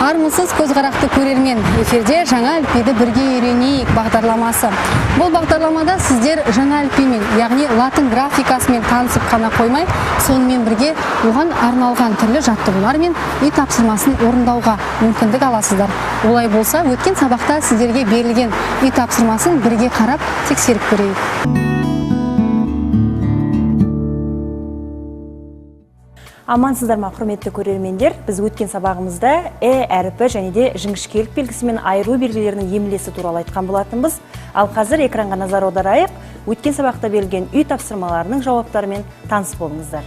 Армысыз көз қарақты көрермен, эфирде жаңа әліпбиді бірге үйренейік бағдарламасы. Бұл бағдарламада сіздер жаңа әліпбимен, яғни латын графикасымен танысып қана қоймай, сонымен бірге оған арналған түрлі жаттығулар мен үй тапсырмасын орындауға мүмкіндік аласыздар. Олай болса, өткен сабақта сіздерге берілген үй тапсырмасын бірге қарап тексеріп көрейік. Амансыздар ма, құрметті көрермендер? Біз өткен сабағымызда әріпі және де жіңішкелік белгісі мен айыру белгілерінің емлесі туралы айтқан болатынбыз. Ал қазір экранға назар аударайық. Өткен сабақта берілген үй тапсырмаларының жауаптарымен таныс болыңыздар.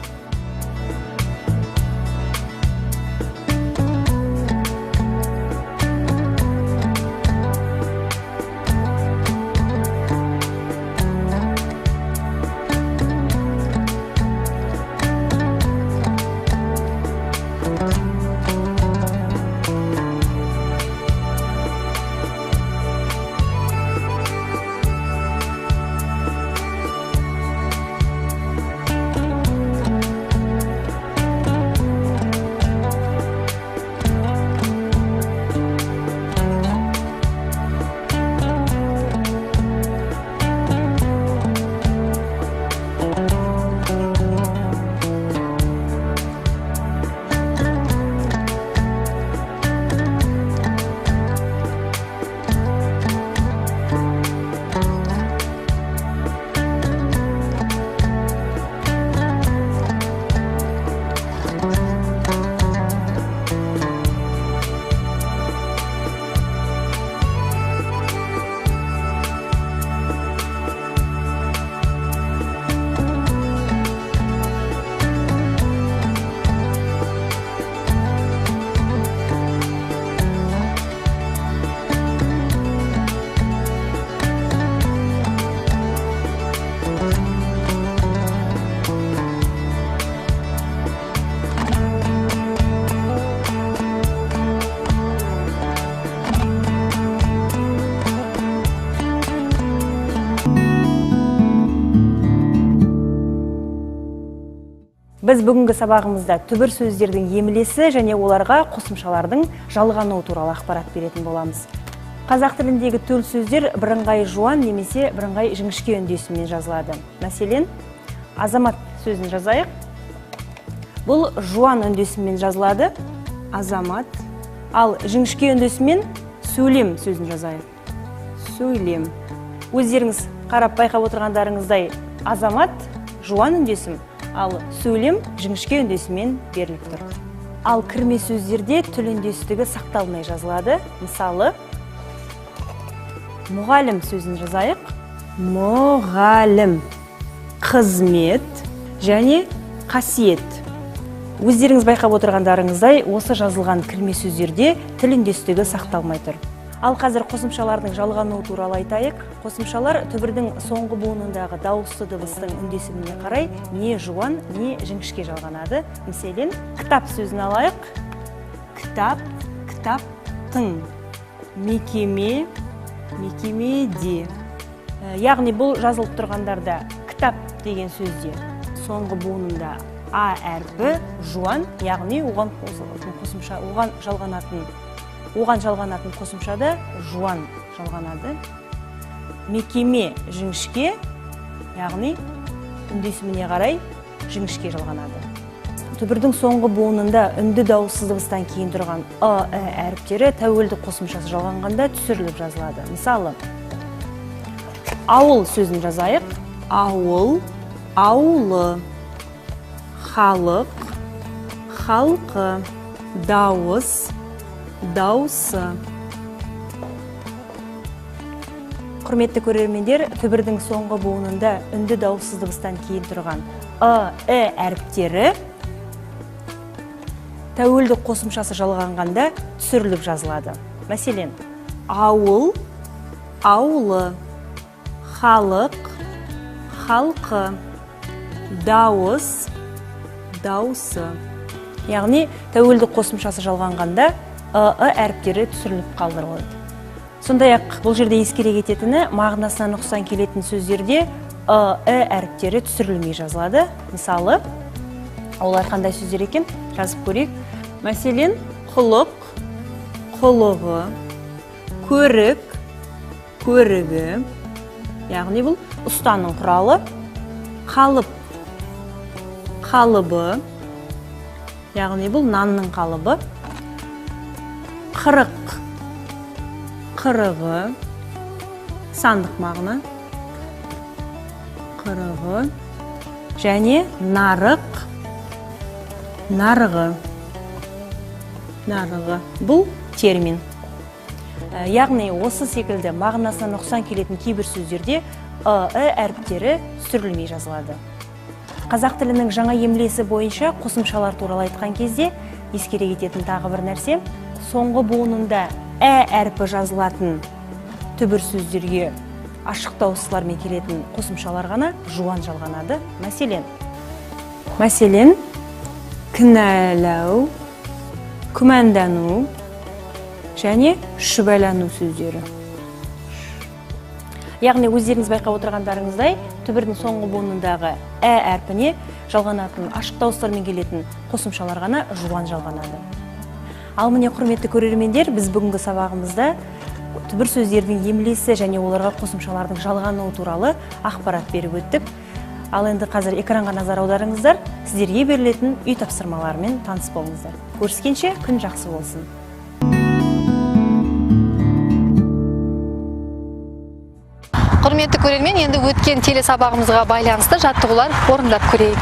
Біз бүгінгі сабағымызда түбір сөздердің емлесі және оларға қосымшалардың жалғануы туралы ақпарат беретін боламыз. Қазақ тіліндегі төл сөздер бірыңғай жуан немесе бірыңғай жіңішке үндесіммен жазылады. Мәселен, азамат сөзін жазайық. Бұл жуан үндесіммен жазылады, азамат. Ал жіңішке үндесіммен сөйлем сөзін жазайық. Сөйлем. Өздеріңіз қарап байқап отырғандарыңыздай, азамат жуан үндесім, ал сөйлем жіңішке үндесіммен беріліп тұр. Ал кірме сөздерде тіл үндестігі сақталмай жазылады. Мысалы, мұғалім сөзін жазайық. Мұғалім. Қызмет және қасиет. Өздеріңіз байқап отырғандарыңыздай, осы жазылған кірме сөздерде тіл үндестігі сақталмай тұр. Ал қазір қосымшалардың жалғануы туралы айтайық. Қосымшалар түбірдің соңғы буынындағы дауысты дыбыстың үндесіміне қарай не жуан, не жіңішке жалғанады. Мәселен, кітап сөзін алайық. Кітап, кітаптың. Мекеме, мекемеде. Яғни бұл жазылып тұрғандарда кітап деген сөзде соңғы буынында а әрпі жуан, яғни оған жалғанатын қосымшада жуан жалғанады. Мекеме жіңішке, яғни үндесіміне қарай жіңішке жалғанады. Түбірдің соңғы буынында үнді дауыссыз дыбыстан кейін тұрған әріптері тәуелді қосымшасы жалғанғанда түсіріліп жазылады. Мысалы, ауыл сөзін жазайық. Ауыл, аулы. Халық, халқы. Дауыс, дауысы. Құрметті көрермендер, түбірдің соңғы буынында үнді дауыссыз дыбыстан кейін тұрған әріптері тәуелдік қосымшасы жалғанғанда түсіріліп жазылады. Мәселен, ауыл, аулы, халық, халқы, дауыс, даусы. Яғни, тәуелдік қосымшасы жалғанғанда ы әріптері түсіріліп қалдырылады. Сондай-ақ бұл жерде ескере кететіні, мағынасына нұқсан келетін сөздерде әріптері түсірілмей жазылады. Мысалы, олар қандай сөздер екен? Жазып көрейік. Мәселен, құлық, құлығы, көрік, көрігі. Яғни бұл ұстаның құралы. Қалып, қалыбы. Яғни бұл нанның қалыбы. Қырық, қырығы. Сандық мағына. Қырығы. Және нарық, нарығы. Нарығы. Бұл термин. Яғни осы секілді мағынасына нұқсан келетін кейбір сөздерде әріптері түсірілмей жазылады. Қазақ тілінің жаңа емлесі бойынша қосымшалар туралы айтқан кезде ескере кететін тағы бір нәрсе, соңғы буынында әрпі жазылатын түбір сөздерге ашық дауыстылармен келетін қосымшалар ғана жуан жалғанады. Мәселен, кінәлау, күмәндану және шүбәлану сөздері. Яғни өздеріңіз байқап отырғандарыңыздай, түбірдің соңғы буынындағы әрпіне жалғанатын ашық дауыстармен келетін қосымшалар ғана жуан жалғанады. Ал міне құрметті көрермендер, біз бүгінгі сабағымызда түбір сөздердің емлесі және оларға қосымшалардың жалғануы туралы ақпарат беріп өттік. Ал енді қазір экранға назар аударыңыздар, сіздерге берілетін үй тапсырмаларымен таныс болыңыздар. Көріскенше күн жақсы болсын. Құрметті көрермен, енді өткен телесабағымызға байланысты жаттығулар орындап көрейік.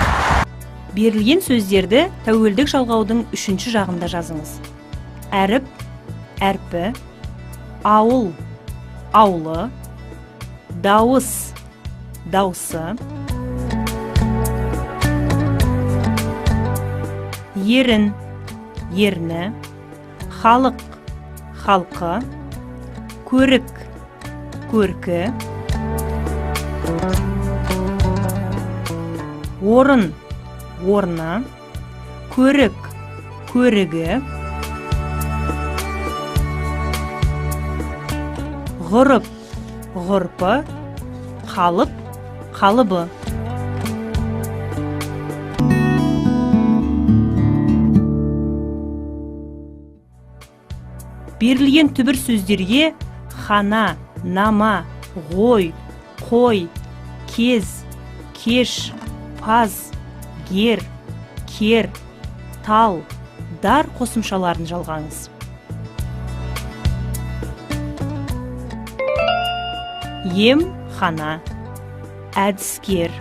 Берілген сөздерді тәуелдік жалғаудың 3-ші жағында жазыңыз. Әріп, әрпі, ауыл, аулы, дауыс, даусы, ерін, ерні, халық, халқы, көрік, көркі, орын, орны, көрік, көрігі, ғұрып, ғұрпы, қалып, қалыбы. Берілген түбір сөздерге хана, нама, ғой, қой, кез, кеш, паз, гер, кер, тал, дар қосымшаларын жалғаңыз. Ем, хана, әдіскер.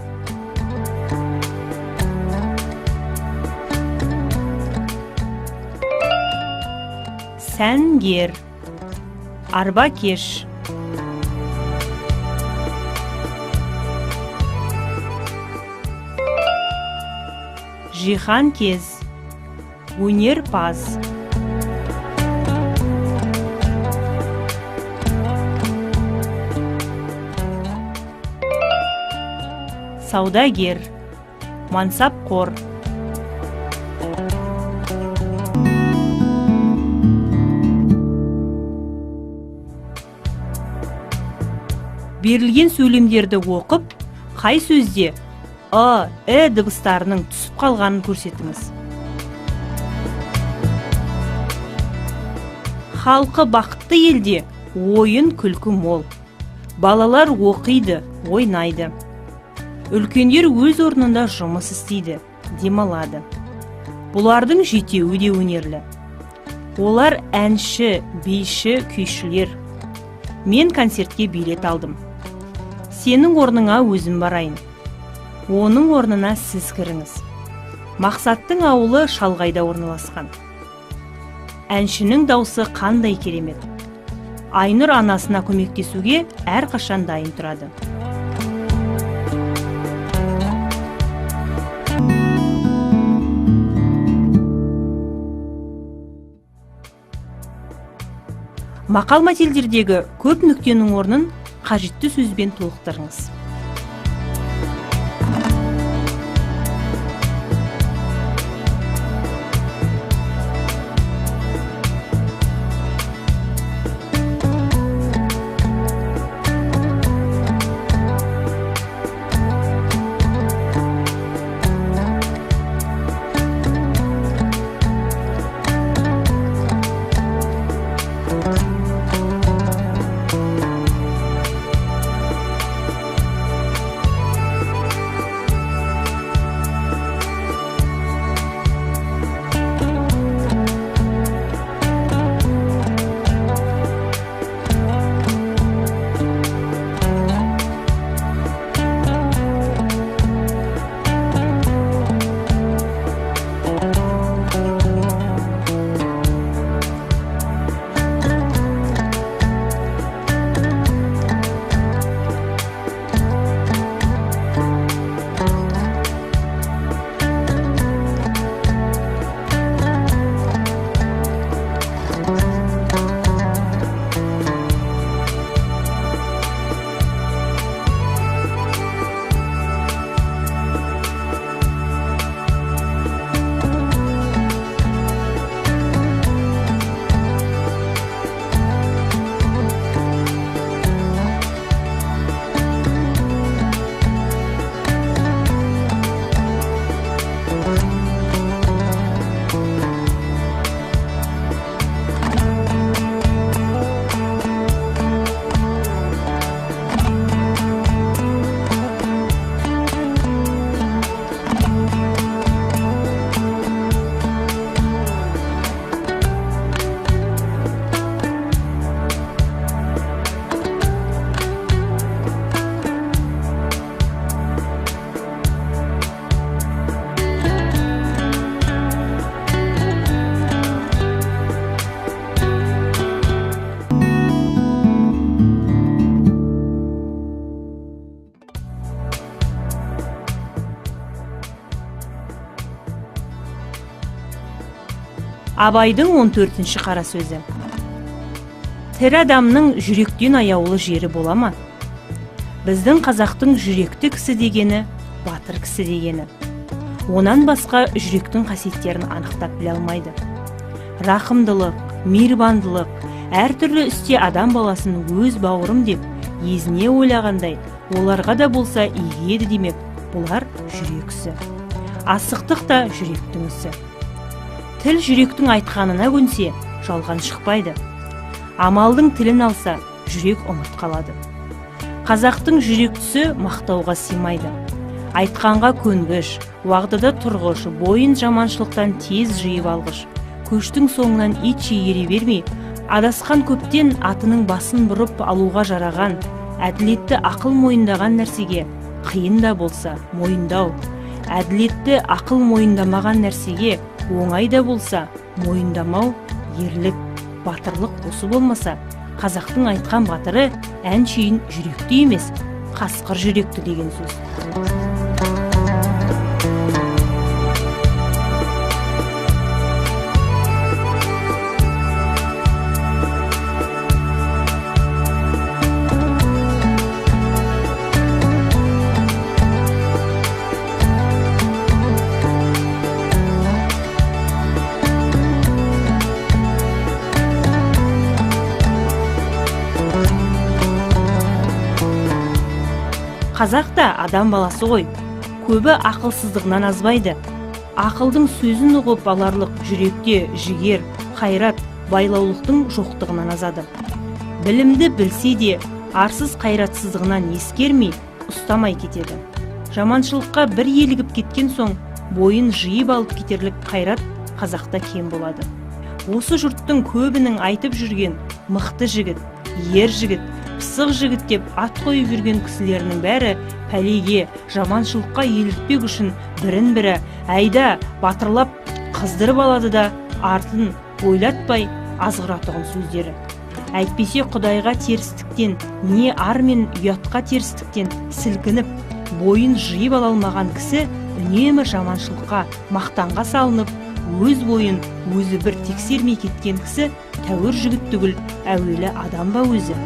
Сәнгер, арбакеш. Жихан кез, өнерпаз. Саудагер, мансапқор. Берілген сөйлемдерді оқып, қай сөзде дыбыстарының түсіп қалғанын көрсетіңіз. Халқы бақытты елде ойын күлкі мол. Балалар оқиды, ойнайды. Үлкендер өз орнында жұмыс істейді, демалады. Бұлардың жетеуі де өнерлі. Олар әнші, бейші, күйшілер. Мен концертке билет алдым. Сенің орныңа өзім барайын. Оның орнына сіз кіріңіз. Мақсаттың ауылы шалғайда орналасқан. Әншінің даусы қандай керемет. Айнұр анасына көмектесуге әрқашан дайын тұрады. Мақал мәтелдердегі көп нүктенің орнын қажетті сөзбен толықтырыңыз. Абайдың 14-ші қара сөзі. Тірі адамның жүректен аяулы жері бола ма? Біздің қазақтың жүректі кісі дегені, батыр кісі дегені. Онан басқа жүректің қасиеттерін анықтап біле алмайды. Рақымдылық, мейірбандылық, әртүрлі істе адам баласын өз бауырым деп, езіне ойлағандай, оларға да болса игі еді демек, бұлар жүрексі. Асықтық та жүректің ісі. Тіл жүректің айтқанына көнсе, жалған шықпайды. Амалдың тілін алса, жүрек ұмыт қалады. Қазақтың жүректісі мақтауға сыймайды. Айтқанға көнгіш, уағдада тұрғыш, бойын жаманшылықтан тез жиып алғыш. Көштің соңынан ит ере бермей, адасқан көптен атының басын бұрып алуға жараған, әділетті ақыл мойындаған нәрсеге, қиын да болса мойындау. Әділетті ақыл мойындамаған нәрсеге, оңай да болса мойындамау, ерлік, батырлық осы болмаса, қазақтың айтқан батыры әншейін жүректі емес, қасқыр жүректі деген сөз. Қазақ та адам баласы ғой, көбі ақылсыздығынан азбайды. Ақылдың сөзін ұғып аларлық жүректе жігер, қайрат, байлаулықтың жоқтығынан азады. Білімді білсе де, арсыз қайратсыздығынан ескермей, ұстамай кетеді. Жаманшылыққа бір елігіп кеткен соң, бойын жиып алып кетерлік қайрат қазақта кем болады. Осы жұрттың көбінің айтып жүрген мықты жігіт, ер жігіт, пысық жігіт деп ат қойып жүрген кісілерінің бәрі пәлеге, жаманшылыққа елітпек үшін бірін-бірі әйда батырлап қыздырып алады да, артын ойлатпай азғыратығын сөздері. Әйтпесе Құдайға терістіктен, не ар мен ұятқа терістіктен сілкініп, бойын жиып ала алмаған кісі үнемі жаманшылыққа, мақтанға салынып, өз бойын өзі бір тексермей кеткен кісі тәуір жігіт түгіл, әуелі адам ба өзі?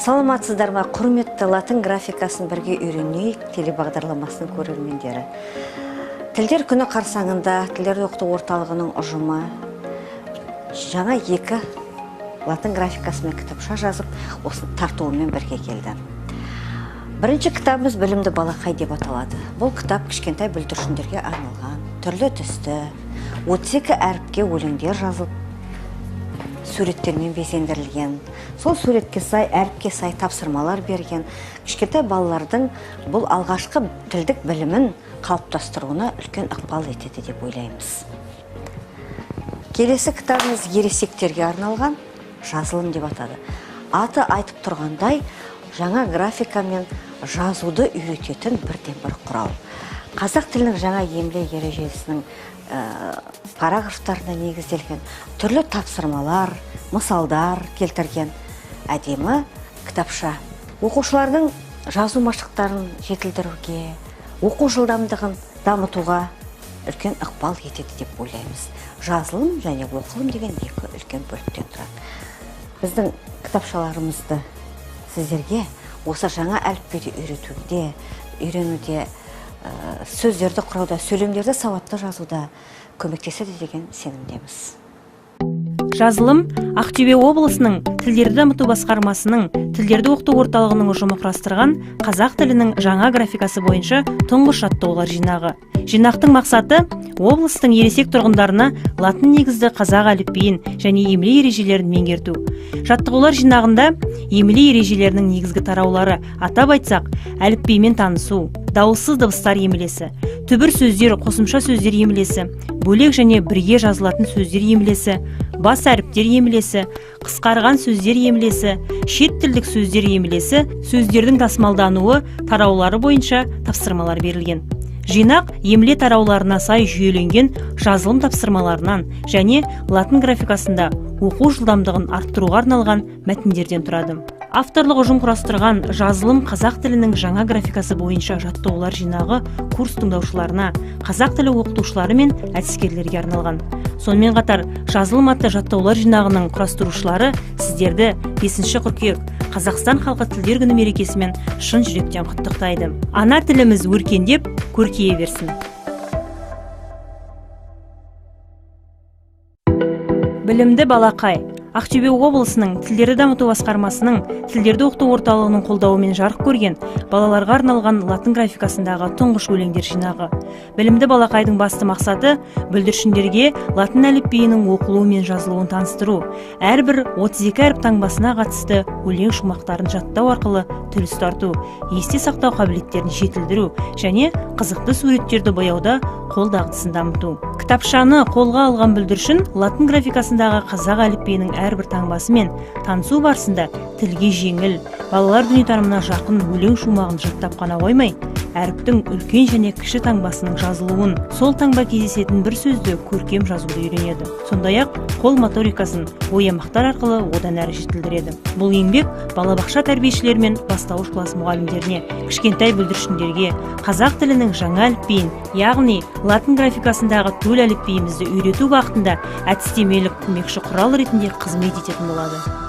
Саламатсыздар ма, құрметті латын графикасын бірге үйренейік телебағдарламасының көрермендері. Тілдер күні қарсаңында тілдерді оқыту орталығының ұжымы жаңа 2 латын графикасымен кітапша жазып, осы тартуымен бірге келді. Бірінші кітабымыз «Білімді балақай» деп аталады. Бұл кітап кішкентай бүлдіршіндерге арналған, түрлі түсті, 32 әріпке өлеңдер жазылып, суреттермен безендірілген. Сол суретке сай, әріпке сай тапсырмалар берген. Кішкентай балалардың бұл алғашқы тілдік білімін қалыптастыруына үлкен ықпал етеді деп ойлаймыз. Келесі кітабымыз ересектерге арналған жазылым деп атады. Аты айтып тұрғандай, жаңа графикамен жазуды үйрететін бірден-бір құрал. Қазақ тілінің жаңа емле ережесінің параграфтарына негізделген түрлі тапсырмалар, мысалдар келтірген әдемі кітапша. Оқушылардың жазу машықтарын жетілдіруге, оқу жылдамдығын дамытуға үлкен ықпал етеді деп ойлаймыз. Жазылым және оқылым деген 2 үлкен бөліктен тұрады. Біздің кітапшаларымызды сіздерге осы жаңа әліпбиді үйренуде, сөздерді құрауда, сөйлемдерді сауатты жазуда көмектеседі деген сенімдеміз. Жазылым Ақтөбе облысының тілдерді дамыту басқармасының тілдерді оқыту орталығының ұжымы құрастырған қазақ тілінің жаңа графикасы бойынша тұңғыш жаттығулар жинағы. Жинақтың мақсаты облыстың ересек тұрғындарына латын негізді қазақ әліпбиін және емле ережелерін меңгерту. Жаттығулар жинағында емле ережелерінің негізгі тараулары, атап айтсақ, әліпбимен танысу, дауыссыз дыбыстар емлесі, түбір сөздер, қосымша сөздер емлесі, бөлек және бірге жазылатын сөздер емлесі, бас әріптер емлесі, қысқарған сөздер емлесі, шет тілдік сөздер емлесі, сөздердің тасымалдануы тараулары бойынша тапсырмалар берілген. Жинақ емле тарауларына сай жүйеленген жазылым тапсырмаларынан және латын графикасында оқу жылдамдығын арттыруға арналған мәтіндерден тұрады. Авторлық ұжым құрастырған жазылым қазақ тілінің жаңа графикасы бойынша жаттығулар жинағы курс тыңдаушыларына, қазақ тілі оқытушылары мен әдіскерлерге арналған. Сонымен қатар жазылым атты жаттығулар жинағының құрастырушылары сіздерді 5 қыркүйек Қазақстан халқы тілдер күні мерекесімен шын жүректен құттықтайды. Ана тіліміз өркендеп, көркейе берсін. Білімді балақай. Ақтөбе облысының тілдерді дамыту басқармасының тілдерді оқыту орталығының қолдауымен жарық көрген балаларға арналған латын графикасындағы тұңғыш өлеңдер жинағы. Білімді балақайдың басты мақсаты бүлдіршіндерге латын әліпбиінің оқылуы мен жазылуын таныстыру, әрбір 32 әріп таңбасына қатысты өлең шумақтарын жаттау арқылы тіл ұстарту, есте сақтау қабілеттерін жетілдіру және қызықты суреттерді бояуда қол дағдысын дамыту. Кітапшаны қолға алған бүлдіршін латын графикасындағы қазақ әліпбиінің әрбір таңбасымен танысу барысында тілге жеңіл, балалар дүниетанымына жақын өлең шумағын жаттап қана қоймай, әріптің үлкен және кіші таңбасының жазылуын, сол таңба кездесетін бір сөзді көркем жазуды үйренеді. Сондай-ақ қол моторикасын боямақтар арқылы одан әрі жетілдіреді. Бұл еңбек балабақша тәрбиешілер мен бастауыш класс мұғалімдеріне, кішкентай бүлдіршіндерге қазақ тілінің жаңа әліпбиін, яғни латын графикасындағы төл әліпбиімізді үйрету бағытында әдістемелік көмекші құрал ретінде қызмет ететін болады.